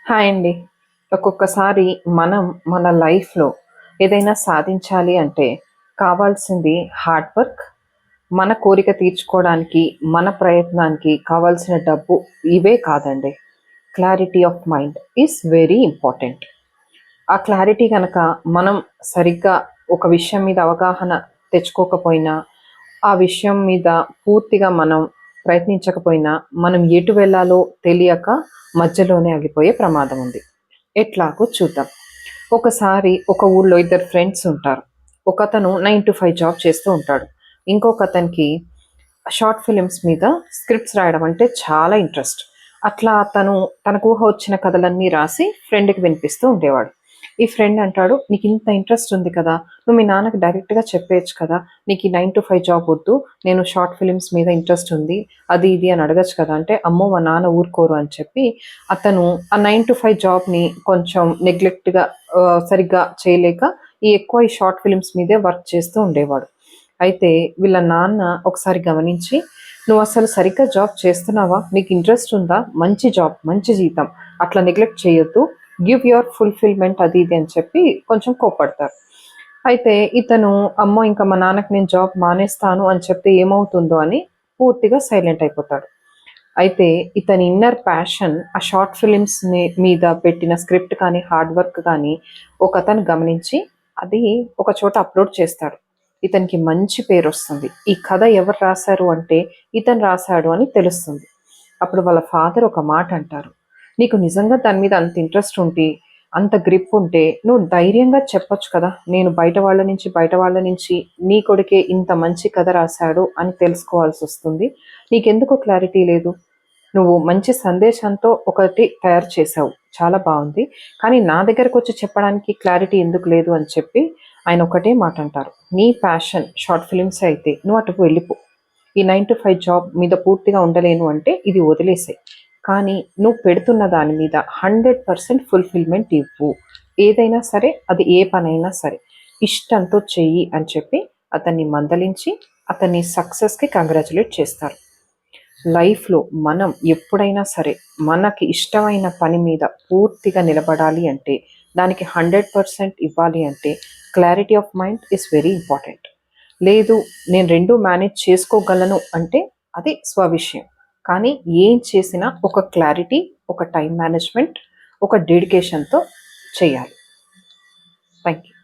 Hi అండి. ఒక్కొక్కసారి మనం మన లైఫ్‌లో ఏదైనా సాధించాలి అంటే కావాల్సింది హార్డ్ వర్క్, మన కోరిక తీర్చుకోవడానికి, మన ప్రయత్నానికి కావాల్సిన డబ్బు ఇవే కాదండి. Clarity of mind is very important. ఆ క్లారిటీ గనక మనం సరిగ్గా ఒక విషయం మీద అవగాహన తెచ్చుకోకపోయినా, ఆ విషయం మీద పూర్తిగా మనం ప్రయత్నించకపోయినా, మనం ఎటు వెళ్ళాలో తెలియక మధ్యలోనే ఆగిపోయే ప్రమాదం ఉంది. ఎట్లాగో చూద్దాం. ఒకసారి ఒక ఊళ్ళో ఇద్దరు ఫ్రెండ్స్ ఉంటారు. ఒకతను 9-5 జాబ్ చేస్తూ ఉంటాడు. ఇంకొకతనికి షార్ట్ ఫిలిమ్స్ మీద స్క్రిప్ట్స్ రాయడం అంటే చాలా ఇంట్రెస్ట్. అట్లా తను తనకు ఊహ వచ్చిన కథలన్నీ రాసి ఫ్రెండ్‌కి వినిపిస్తూ ఉండేవాడు. ఈ ఫ్రెండ్ అంటాడు, "నీకు ఇంత ఇంట్రెస్ట్ ఉంది కదా! నువ్వు మీ నాన్నకి డైరెక్ట్‌గా చెప్పేయొచ్చు కదా! నీకు ఈ 9-5 జాబ్ వద్దు. నేను షార్ట్ ఫిలిమ్స్ మీద ఇంట్రెస్ట్ ఉంది. అది ఇది అని అడగొచ్చు కదా!" అంటే, "అమ్మో! మా నాన్న ఊరుకోరు" అని చెప్పి అతను ఆ 9-5 జాబ్‌ని కొంచెం నెగ్లెక్ట్‌గా సరిగ్గా చేయలేక ఈ షార్ట్ ఫిలిమ్స్ మీదే వర్క్ చేస్తూ ఉండేవాడు. అయితే వీళ్ళ నాన్న ఒకసారి గమనించి, "నువ్వసలు సరిగ్గా జాబ్ చేస్తున్నావా? నీకు ఇంట్రెస్ట్ ఉందా? మంచి జాబ్, మంచి జీతం. అట్లా నెగ్లెక్ట్ చేయొద్దు. గివ్ యువర్ ఫుల్‌ఫిల్‌మెంట్" అది ఇది అని చెప్పి కొంచెం కోప్పడతారు. అయితే ఇతను, "అమ్మో! ఇంక మా నాన్నకి నేను జాబ్ మానేస్తాను అని చెప్తే ఏమవుతుందో" అని పూర్తిగా సైలెంట్ అయిపోతాడు. అయితే ఇతని ఇన్నర్ ప్యాషన్ ఆ షార్ట్ ఫిలిమ్స్‌ని మీద పెట్టిన స్క్రిప్ట్ కానీ, హార్డ్ వర్క్ కానీ ఒకతను గమనించి అది ఒక చోట అప్‌లోడ్ చేస్తాడు. ఇతనికి మంచి పేరొస్తుంది. ఈ కథ ఎవరు రాసారు అంటే, ఇతను రాసాడు అని తెలుస్తుంది. అప్పుడు వాళ్ళ ఫాదర్ ఒక మాట అంటారు, "నీకు నిజంగా దాని మీద అంత ఇంట్రెస్ట్ ఉంటే, అంత గ్రిప్ ఉంటే నువ్వు ధైర్యంగా చెప్పొచ్చు కదా! నేను బయట వాళ్ళ నుంచి నీ కొడుకే ఇంత మంచి కథ రాసాడు అని తెలుసుకోవాల్సొస్తుంది. నీకెందుకు క్లారిటీ లేదు? నువ్వు మంచి సందేశంతో ఒకటి తయారు చేశావు. చాలా బావుంది. కానీ నా దగ్గరకొచ్చి చెప్పడానికి క్లారిటీ ఎందుకు లేదు" అని చెప్పి ఆయన ఒకటే మాట అంటారు, "నీ ప్యాషన్ షార్ట్ ఫిలిమ్సే అయితే నువ్వు అటుకు వెళ్ళిపో. ఈ 9-5 జాబ్ మీద పూర్తిగా ఉండలేను అంటే ఇది వదిలేసేయి. కానీ నువ్వు పెడుతున్న దాని మీద 100% ఫుల్‌ఫిల్‌మెంట్ ఇవ్వు. ఏదైనా సరే, అది ఏ పనైనా సరే. ఇష్టంతో చెయ్యి" అని చెప్పి అతన్ని మందలించి అతని సక్సెస్‌కి కంగ్రాచ్యులేట్ చేస్తారు. లైఫ్‌లో మనం ఎప్పుడైనా సరే, మనకి ఇష్టమైన పని మీద పూర్తిగా నిలబడాలి అంటే, దానికి 100% ఇవ్వాలి అంటే, clarity of mind is very important. లేదు, నేను 2 మేనేజ్ చేసుకోగలను అంటే, అది స్వవిషయం. కానీ ఏం చేసినా ఒక క్లారిటీ, ఒక టైమ్ మేనేజ్‌మెంట్, ఒక డెడికేషన్‌తో చేయాలి. Thank you.